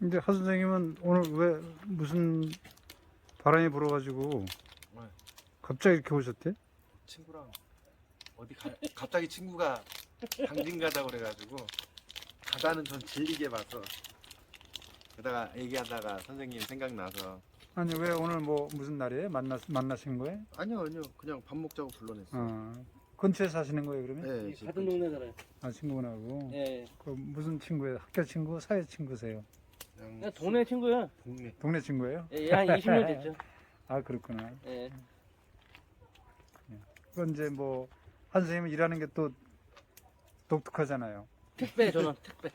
근데 하 선생님은 오늘 왜 무슨 바람이 불어가지고 네. 갑자기 이렇게 오셨대? 친구랑 갑자기 친구가 당진 가자고 그래가지고 바다는 전 질리게 봐서 그러다가 얘기하다가 선생님 생각나서 아니 왜 오늘 뭐 무슨 날이에요? 만나신 거예요? 아니요 그냥 밥 먹자고 불러냈어요. 근처에 사시는 거예요 그러면? 네, 이 같은 동네 살아요. 아 친구분하고? 예. 그 무슨 친구예요? 학교 친구, 사회 친구세요? 그냥 동네 친구야. 동네 동네 친구예요? 예, 한 20년 됐죠. 아 그렇구나. 예. 그건 이제 뭐 한 선생님은 일하는 게 또 독특하잖아요. 택배 저는 택배.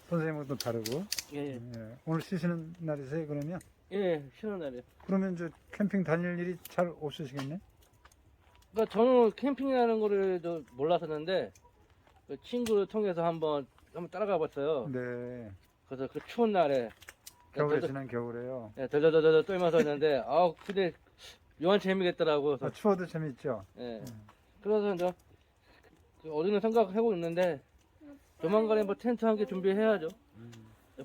선생님은 또 다르고. 예. 예. 오늘 쉬시는 날이세요 그러면? 예, 쉬는 날이에요. 그러면 이제 캠핑 다닐 일이 잘 없으시겠네? 그러니까 저는 캠핑이라는 거를 저 몰랐었는데 그 친구를 통해서 한번 따라가 봤어요. 네. 그래서 그 추운 날에 겨울에 지난 겨울에요. 예, 덜덜덜덜 떨면서 했는데 근데 묘한 재미겠더라고. 그래서 추워도 재밌죠. 예. 그래서 이제 그 어디는 생각하고 있는데 조만간에 뭐 텐트 한 개 준비해야죠.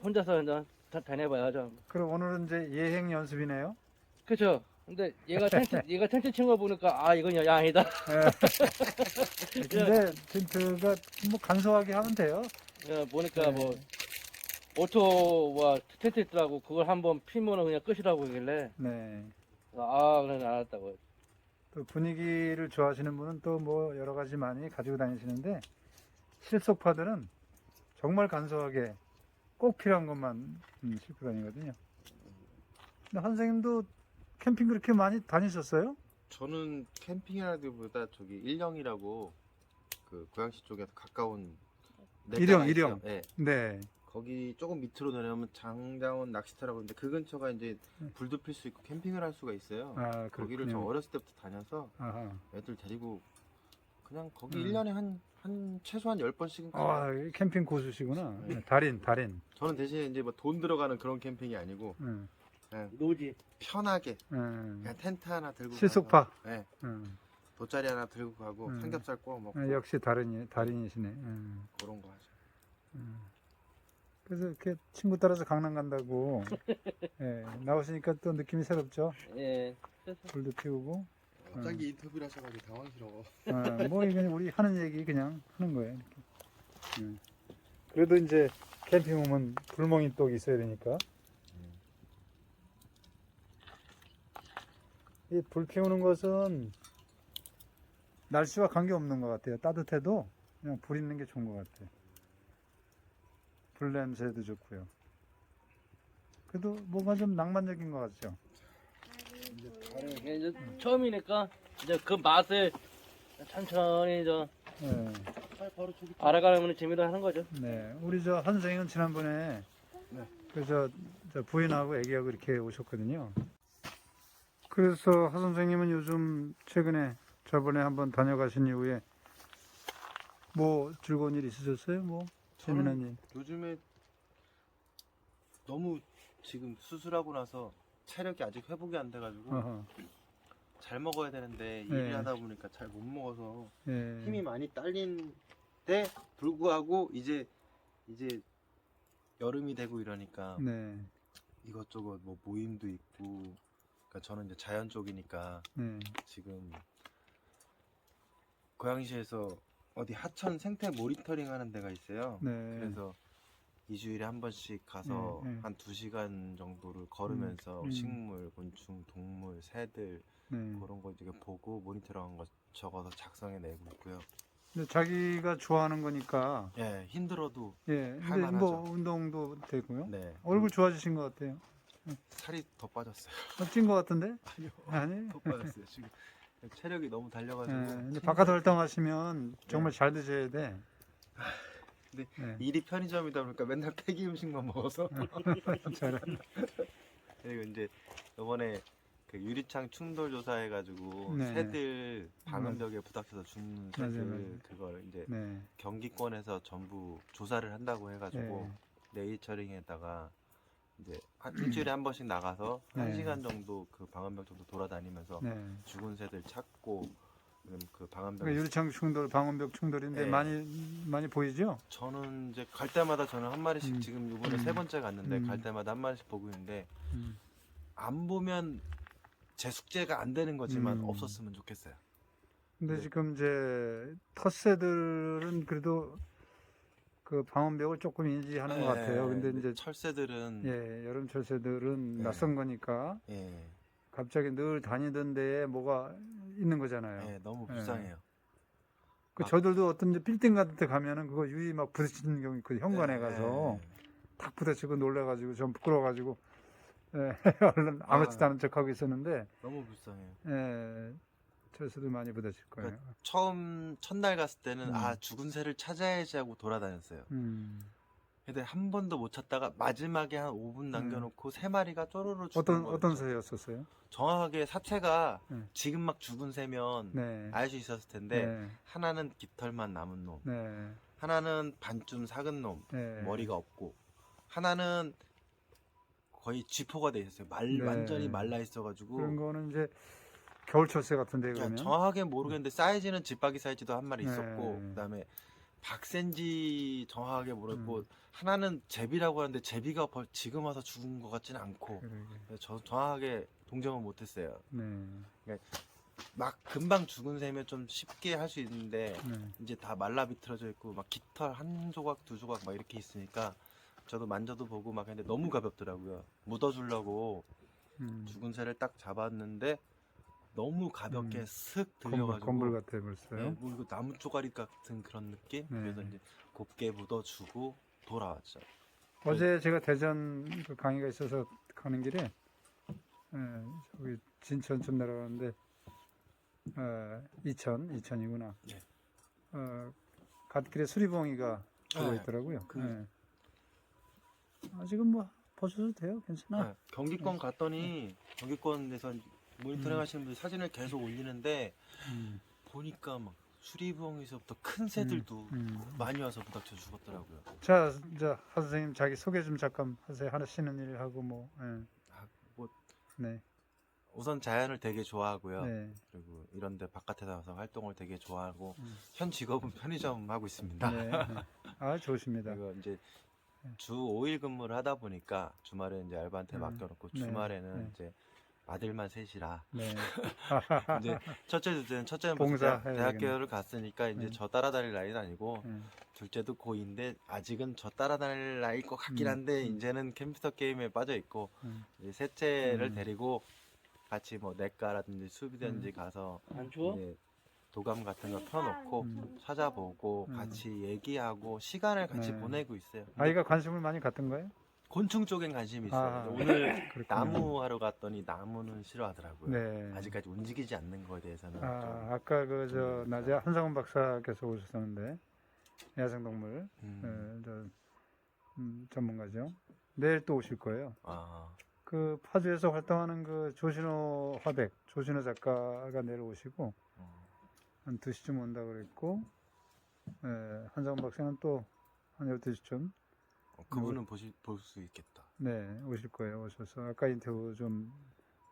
혼자서 이제 다녀봐야죠. 그럼 오늘은 이제 예행 연습이네요. 그렇죠. 근데 얘가 텐트 친 거 보니까 이건 야이다. 예. 근데 텐트가 뭐 간소하게 하면 돼요. 보니까 뭐 오토와 텐트 있더라고. 그걸 한번 피면은 그냥 끝이라고 하길래 네. 그래 알았다고. 또 분위기를 좋아하시는 분은 또 뭐 여러 가지 많이 가지고 다니시는데 실속파들은 정말 간소하게 꼭 필요한 것만 싣고 다니거든요. 근데 한 선생님도 캠핑 그렇게 많이 다니셨어요? 저는 캠핑이라기보다 저기 일령이라고 그 고양시 쪽에서 가까운 일령. 네. 네. 거기 조금 밑으로 내려오면 장장원 낚시터라고 있는데 그 근처가 이제 불도 필 수 있고 캠핑을 할 수가 있어요. 아, 거기를 저 그렇군요. 어렸을 때부터 다녀서 아하. 애들 데리고 그냥 거기 1년에 한 최소한 10번씩은 가요. 아, 캠핑 고수시구나. 네. 달인. 저는 대신에 이제 뭐 돈 들어가는 그런 캠핑이 아니고 응. 그냥 노지. 편하게 응. 그냥 텐트 하나 들고 실속파. 가서, 네, 응. 돗자리 하나 들고 가고 음. 삼겹살 구워 먹고 역시 달인이시네. 응. 그런 거 하죠. 그래서 이렇게 친구 따라서 강남 간다고 예, 나오시니까 또 느낌이 새롭죠. 예. 불도 피우고. 갑자기 인터뷰를 하셔가지고 당황스러워. 뭐 이건 우리 하는 얘기 그냥 하는 거예요. 이렇게. 그래도 이제 캠핑 오면 불멍이 또 있어야 되니까. 이 불 피우는 것은 날씨와 관계 없는 것 같아요. 따뜻해도 그냥 불 있는 게 좋은 것 같아요. 불 냄새도 좋고요. 그래도 뭔가 좀 낭만적인 것 같죠. 이제 처음이니까 이제 그 맛을 천천히 네. 알아가는 재미로 하는 거죠. 네, 우리 저 한 선생님은 지난번에 네. 저 부인하고 애기하고 이렇게 오셨거든요. 그래서 하 선생님은 요즘 최근에 저번에 한번 다녀가신 이후에 뭐 즐거운 일 있으셨어요? 뭐 재미난 일? 요즘에 너무 지금 수술하고 나서 체력이 아직 회복이 안 돼가지고 어허. 잘 먹어야 되는데 네. 일을 하다 보니까 잘 못 먹어서 예. 힘이 많이 딸린데 불구하고 이제 여름이 되고 이러니까 네, 이것저것 뭐 모임도 있고 그러니까 저는 이제 자연 쪽이니까 네, 지금 고양시에서 어디 하천 생태 모니터링 하는 데가 있어요. 네. 그래서 2주일에 한 번씩 가서 네, 네. 한 2시간 정도를 걸으면서 음. 식물, 곤충, 동물, 새들 네. 그런 거 이렇게 보고 모니터링한 거 적어서 작성해 내고 있고요. 근데 자기가 좋아하는 거니까 예, 힘들어도 예. 근데 할만하죠. 뭐 운동도 되고요. 네. 얼굴 좋아지신 것 같아요. 살이 더 빠졌어요. 찐 것 같은데? 아니요. 아니. 더 빠졌어요. 지금 체력이 너무 달려가지고. 예, 근데 바깥 활동하시면 정말 네. 잘 드셔야 돼. 근데 네. 일이 편의점이다 보니까 맨날 폐기 음식만 먹어서. 잘해. 그리고 이제 이번에 그 유리창 충돌 조사해가지고 네. 새들 방음벽에 부닥쳐서 죽는 맞아요, 새들 맞아요. 그걸 이제 네. 경기권에서 전부 조사를 한다고 해가지고 네. 네이처링에다가 이제 한 일주일에 한 번씩 나가서 네. 1시간 정도 그 방음벽 정도 돌아다니면서 네. 죽은 새들 찾고 그 방한벽. 그러니까 유리창 충돌, 방음벽 충돌인데 네. 많이 보이죠? 저는 이제 갈 때마다 저는 한 마리씩 지금 이번에 세 번째 갔는데 갈 때마다 한 마리씩 보고 있는데 음. 안 보면 제 숙제가 안 되는 거지만 음. 없었으면 좋겠어요. 근데 네. 지금 이제 텃새들은 그래도 그 방음벽을 조금 인지하는 것 같아요. 근데 이제 철새들은 예, 여름 철새들은 네. 낯선 거니까 예, 갑자기 늘 다니던 데에 뭐가 있는 거잖아요. 예, 너무 예. 불쌍해요. 그 아. 저들도 어떤 이제 빌딩 같은 데 가면은 그거 유리 막 부딪히는 경우 있고 현관에 예, 가서 예. 탁 부딪히고 놀래가지고 좀 부끄러워가지고 예, 얼른 아무렇지도 않은 척하고 있었는데 너무 불쌍해요. 예, 철새도 많이 부딪힐 거예요. 처음 첫날 갔을 때는 음. 아 죽은 새를 찾아야지 하고 돌아다녔어요. 음. 근데 한 번도 못 찾다가 마지막에 한 5분 남겨놓고 세 마리가 쪼로로 죽은 어떤 거예요. 어떤 새였었어요? 정확하게 사체가 네. 지금 막 죽은 새면 네. 알 수 있었을 텐데 네. 하나는 깃털만 남은 놈, 네. 하나는 반쯤 삭은 놈, 네. 머리가 없고, 하나는 거의 쥐포가 돼 있었어요. 네. 완전히 말라 있어가지고 그런 거는 이제 겨울 철새 같은데 그냥 그러면 정확하게 모르겠는데 사이즈는 집박이 사이즈도 한 마리 네. 있었고 그다음에 박센지 정확하게 모르겠고 음. 하나는 제비라고 하는데 제비가 지금 와서 죽은 것 같지는 않고 그러게. 그래서 저 정확하게 동정을 못했어요. 네. 막 금방 죽은 새면 좀 쉽게 할 수 있는데 네. 이제 다 말라 비틀어져 있고 막 깃털 한 조각 두 조각 막 이렇게 있으니까 저도 만져도 보고 막 했는데 너무 가볍더라고요. 묻어주려고 죽은 새를 딱 잡았는데 너무 가볍게 슥 들려가지고 건불 같아 벌써요. 네, 뭐 이거 나무 쪼가리 같은 그런 느낌? 네. 그래서 이제 곱게 묻어주고 돌아왔죠. 어제 제가 대전 그 강의가 있어서 가는 길에 저기 진천쯤 내려가는데 이천이구나. 네. 갓길에 수리봉이가 보고 네. 있더라고요. 그- 네. 지금 뭐 보셔도 돼요. 괜찮아. 네, 경기권 갔더니 경기권에서 모니터링 하시는 분들이 사진을 계속 올리는데 음, 보니까 막 수리부엉에서부터 큰 새들도 많이 와서 부닥쳐 죽었더라고요. 자, 하 선생님 자기 소개 좀 잠깐 하세요. 하시는 일 하고 뭐. 아, 뭐 네. 우선 자연을 되게 좋아하고요. 네. 그리고 이런데 바깥에 나와서 활동을 되게 좋아하고 음. 현 직업은 편의점 하고 있습니다. 네. 좋으십니다. 그리고 이제 네. 주 5일 근무를 하다 보니까 주말에 이제 알바한테 맡겨놓고 네. 주말에는 네. 이제 아들만 셋이라 네. 이제 첫째는 봉사 벌써 해야 대학교를 갔으니까 이제 네. 저 따라다닐 나이는 아니고 네. 둘째도 고2인데 아직은 저 따라다닐 나이일 것 같긴 음. 한데 이제는 컴퓨터 게임에 빠져 있고 이제 셋째를 데리고 같이 뭐 내과라든지 수비든지 가서 안 추워? 이제 도감 같은 거 펴놓고 찾아보고 같이 얘기하고 시간을 같이 네. 보내고 있어요. 근데 아이가 관심을 많이 갖던 거예요? 곤충 쪽엔 관심이 있어요. 아, 근데 오늘 그렇군요. 나무 하러 갔더니 나무는 싫어하더라고요. 네. 아직까지 움직이지 않는 거에 대해서는 좀 아까 낮에 한상훈 박사께서 오셨었는데 야생동물 전문가죠. 내일 또 오실 거예요. 아, 그 파주에서 활동하는 그 조신호 화백, 조신호 작가가 내일 오시고 한 2시쯤 온다 그랬고 한상훈 박사는 또 한 12시쯤 그분은 볼 수 있겠다. 오실 거예요. 오셔서 아까 인터뷰 좀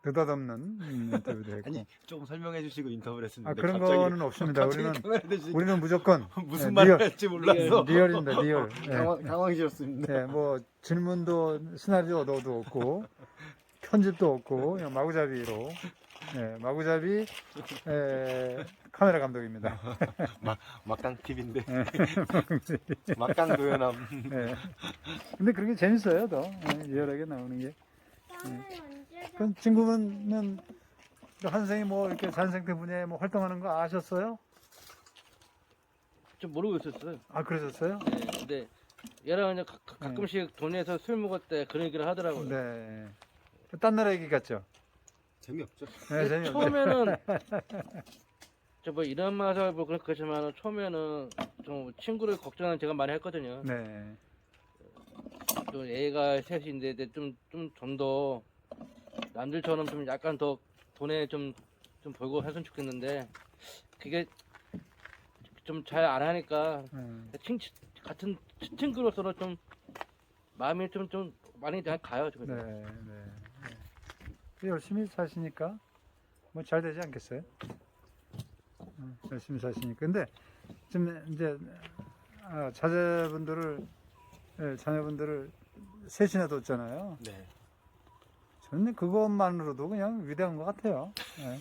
느닷없는 인터뷰도 했고 아니 조금 설명해 주시고 인터뷰를 했었는데 그런 갑자기 거는 없습니다. 갑자기 카메라 대시니까 우리는 무조건 무슨 네, 말을 할지 몰라서 리얼입니다. 리얼. 당황스럽습니다. 뭐 질문도 시나리오도 없고 편집도 없고 그냥 마구잡이로 마구잡이 카메라 감독입니다. 막강 TV인데 네. 막강 도연함. 근데 그런 게 재밌어요. 더 리얼하게 나오는 게. 그럼 친구분은 한 선생님 뭐 이렇게 자연생태 분야에 뭐 활동하는 거 아셨어요? 좀 모르고 있었어요. 그러셨어요? 네, 근데 얘랑 이제 가끔씩 동네에서 술 먹을 때 그런 얘기를 하더라고요. 네. 딴 나라 얘기 같죠? 재미없죠? 네, 재미없죠. 처음에는 저 뭐 이런 말을 뭐 그렇지만 처음에는 좀 친구를 걱정은 제가 많이 했거든요. 네. 또 애가 셋인데 좀 더 남들처럼 좀 약간 더 돈에 좀 벌고 했으면 좋겠는데 그게 좀 잘 안 하니까 같은 친구로서는 좀 마음이 좀 많이 가요. 지금. 네. 열심히 사시니까 뭐 잘 되지 않겠어요? 열심히 사시니까. 근데 좀 이제 자녀분들을 셋이나 뒀잖아요. 네. 저는 그것만으로도 그냥 위대한 것 같아요. 예.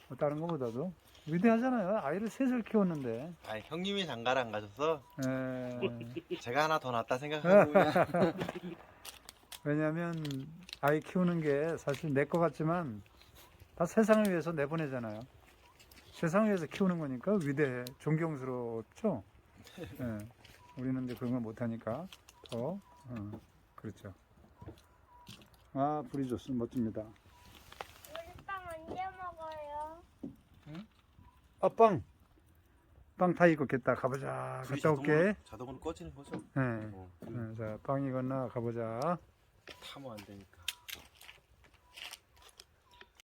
뭐 다른 것보다도 위대하잖아요. 아이를 셋을 키웠는데. 아, 형님이 장가를 안 가셔서 예. 제가 하나 더 낫다 생각하고 그냥. 왜냐하면 아이 키우는 게 사실 내 것 같지만 다 세상을 위해서 내보내잖아요. 세상을 위해서 키우는 거니까 위대해, 존경스럽죠. 예. 우리는 이제 그런 걸 못하니까 더 그렇죠. 아, 불이 좋습니다. 멋집니다. 우리 빵 언제 먹어요? 빵 다 익었겠다. 가보자. 불이 갔다 올게. 자동으로 꺼지는 거죠? 예. 자, 빵 익었나 가보자. 타면 안 되니까.